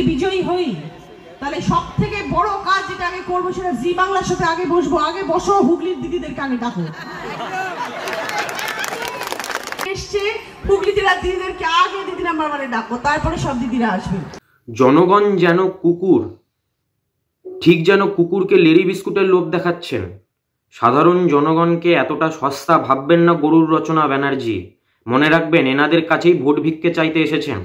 বিজয়ী হই, তাহলে সব থেকে বড় কাজ যেটা আগে করবো সেটা জি বাংলার সাথে আগে বসবো। আগে বসো, হুগলির দিদিদেরকে আগে ডাকো। এসছে হুগলি জেলার দিদিদেরকে আগে দিদি নাম্বার 1-এ ডাকো, তারপরে সব দিদিরা আসবে। জনগণ যেন কুকুর, ঠিক যেন কুকুরকে লেরি বিস্কুটের লোভ দেখাচ্ছেন। সাধারণ জনগণকে এতটা সস্তা ভাববেন না গরুর রচনা ব্যানার্জি। মনে রাখবেন, এনাদের কাছেই ভোট ভিক্ষে চাইতে এসেছেন।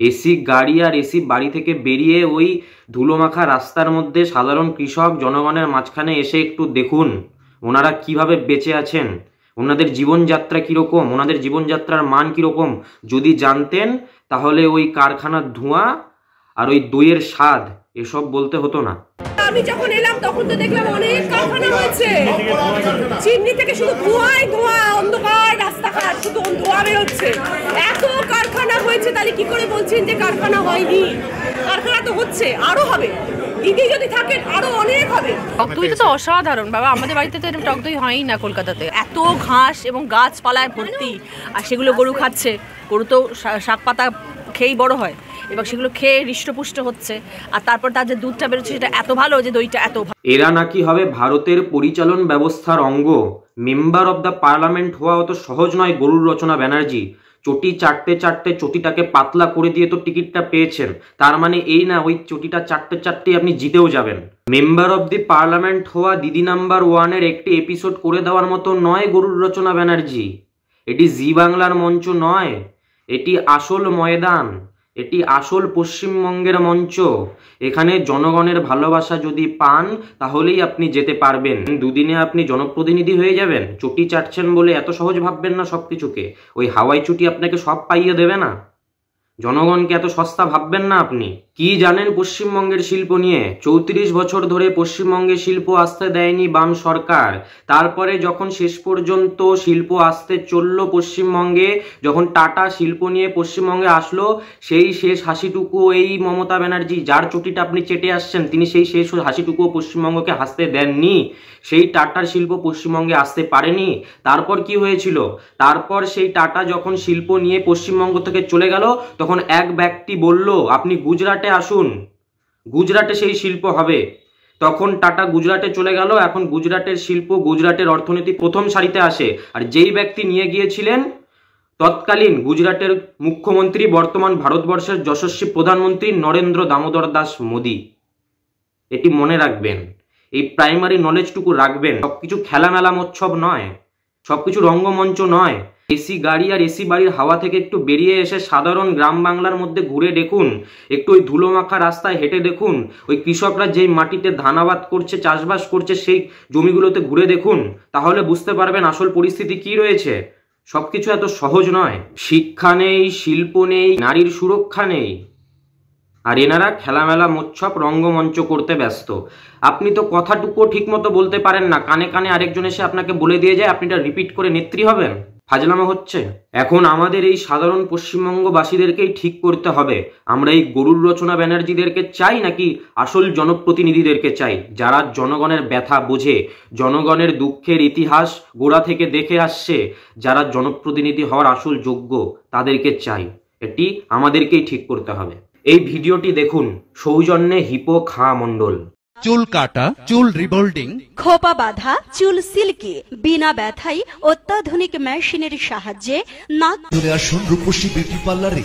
এসি গাড়ি আর এসি বাড়ি থেকে বেরিয়ে ওই ধুলোমাখা রাস্তার মধ্যে সাধারণ কৃষক জনগণের মাঝখানে এসে একটু দেখুন ওনারা কিভাবে বেঁচে আছেন, ওনাদের জীবনযাত্রা কীরকম, ওনাদের জীবনযাত্রার মান কীরকম। যদি জানতেন তাহলে ওই কারখানার ধোঁয়া আর ওই দইয়ের স্বাদ এসব বলতে হতো না। আমি যখন এলাম তখন তো দেখলাম অনেক কারখানা হয়েছে, চিমনি থেকে শুধু ধোঁয়াই ধোঁয়া, অন্ধকার রাস্তাঘাট শুধু ধোঁয়া বেরোচ্ছে। এত কারখানা হয়েছে, তাহলে কি করে বলছেন যে কারখানা হয়নি? কারখানা তো হচ্ছে, আরো হবে। দিদি যদি থাকেন আরো অনেক হবে। টক দইটা তো অসাধারণ বাবা, আমাদের বাড়িতে তো এরকম টক দই হয়ই না কলকাতাতে। এত ঘাস এবং গাছপালায় ভর্তি, আর সেগুলো গরু খাচ্ছে। গরু তো শাক পাতা খেয়েই বড় হয়, এবং সেগুলো খেয়ে হৃষ্টপুষ্ট হচ্ছে, আর তারপর তার যে দুধটা বেরোচ্ছে সেটা এত ভালো যে দইটা এত ভালো। এরা নাকি হবে ভারতের পরিচালন ব্যবস্থার অঙ্গ। মেম্বার অব দ্য পার্লামেন্ট হওয়া অত সহজ নয় গরুর রচনা ব্যানার্জি। চটি চাটতে চাটতে চটিটাকে পাতলা করে দিয়ে তো টিকিটটা পেয়েছেন, তার মানে এই না ওই চটিটা চাটতে চাটতে আপনি জিতেও যাবেন। মেম্বার অব দি পার্লামেন্ট হওয়া দিদি নাম্বার 1-এর একটি এপিসোড করে দেওয়ার মতো নয় গরুর রচনা ব্যানার্জি। এটি জি বাংলার মঞ্চ নয়, এটি আসল ময়দান, এটি আসল পশ্চিমবঙ্গের মঞ্চ। এখানে জনগণের ভালোবাসা যদি পান তাহলেই আপনি যেতে পারবেন। দুদিনে আপনি জনপ্রতিনিধি হয়ে যাবেন। চটি চাটছেন বলে এত সহজ ভাববেন না সবকিছুকে। ওই হাওয়াই চুটি আপনাকে সব পাইয়ে দেবে না। জনগণকে এত সস্তা ভাববেন না আপনি। কি জানেন পশ্চিমবঙ্গের শিল্প নিয়ে? 34 বছর ধরে পশ্চিমবঙ্গে শিল্প আসতে দেয়নি বাম সরকার। তারপরে যখন শেষ পর্যন্ত শিল্প আসতে চলল পশ্চিমবঙ্গে, যখন টাটা শিল্প নিয়ে পশ্চিমবঙ্গে আসলো, সেই শেষ হাসিটুকু এই মমতা ব্যানার্জি, যার চটিটা আপনি চেটে আসছেন, তিনি সেই শেষ হাসিটুকুও পশ্চিমবঙ্গকে হাসতে দেননি। সেই টাটার শিল্প পশ্চিমবঙ্গে আসতে পারেনি। তারপর কি হয়েছিল? তারপর সেই টাটা যখন শিল্প নিয়ে পশ্চিমবঙ্গ থেকে চলে গেল, তখন এক ব্যক্তি বলল আপনি গুজরাটে আসুন, গুজরাটে সেই শিল্প হবে। তখন টাটা গুজরাটে চলে গেল। এখন গুজরাটের শিল্প, গুজরাটের অর্থনীতি প্রথম সারিতে আসে। আর যেই ব্যক্তি নিয়ে গিয়েছিলেন তৎকালীন গুজরাটের মুখ্যমন্ত্রী, বর্তমান ভারতবর্ষের যশস্বী প্রধানমন্ত্রী নরেন্দ্র দামোদর দাস মোদী। এটি মনে রাখবেন, এই প্রাইমারি নলেজটুকু রাখবেন। সবকিছু খেলামেলা মৎসব নয়, সবকিছু রঙ্গমঞ্চ নয়। এসি গাড়ি আর এসি বাড়ির হাওয়া থেকে একটু বেরিয়ে এসে সাধারণ গ্রাম বাংলার মধ্যে ঘুরে দেখুন, একটু ওই ধুলোমাখা রাস্তায় হেঁটে দেখুন, ওই কৃষকরা যেই মাটিতে ধান আবাদ করছে, চাষবাস করছে, সেই জমিগুলোতে ঘুরে দেখুন, তাহলে বুঝতে পারবেন আসল পরিস্থিতি কি রয়েছে। সবকিছু এত সহজ নয়। শিক্ষা নেই, শিল্প নেই, নারীর সুরক্ষা নেই, আর এনারা খেলামেলা মোৎসব রঙ্গমঞ্চ করতে ব্যস্ত। আপনি তো কথাটুকু ঠিক মতো বলতে পারেন না, কানে কানে আরেকজন এসে আপনাকে বলে দিয়ে যায়, আপনি এটা রিপিট করে নেত্রী হবেন। ফাজলামো হচ্ছে। এখন আমাদের এই সাধারণ পশ্চিমবঙ্গবাসীদেরকেই ঠিক করতে হবে, আমরা এই গরুর রচনা ব্যানার্জিদেরকে চাই নাকি আসল জনপ্রতিনিধিদেরকে চাই, যারা জনগণের ব্যথা বোঝে, জনগণের দুঃখের ইতিহাস গোড়া থেকে দেখে আসছে, যারা জনপ্রতিনিধি হওয়ার আসল যোগ্য, তাদেরকে চাই। এটি আমাদেরকেই ঠিক করতে হবে। এই ভিডিওটি দেখুন সৌজন্যে হিপো খাঁ মণ্ডল। চুল কাটা, চুল রিবোল্ডিং, খোপা বাঁধা, চুল সিল্কি, বিনা ব্যথায় অত্যাধুনিক মেশিনের সাহায্যে নাক। চলে আসুন রূপসী বিউটি পার্লারে।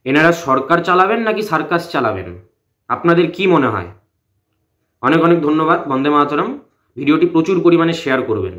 এনারা সরকার চালাবেন নাকি সার্কাস চালাবেন, আপনাদের কি মনে হয়? অনেক অনেক ধন্যবাদ। বন্দে মাতরম। ভিডিওটি প্রচুর পরিমাণে শেয়ার করবেন।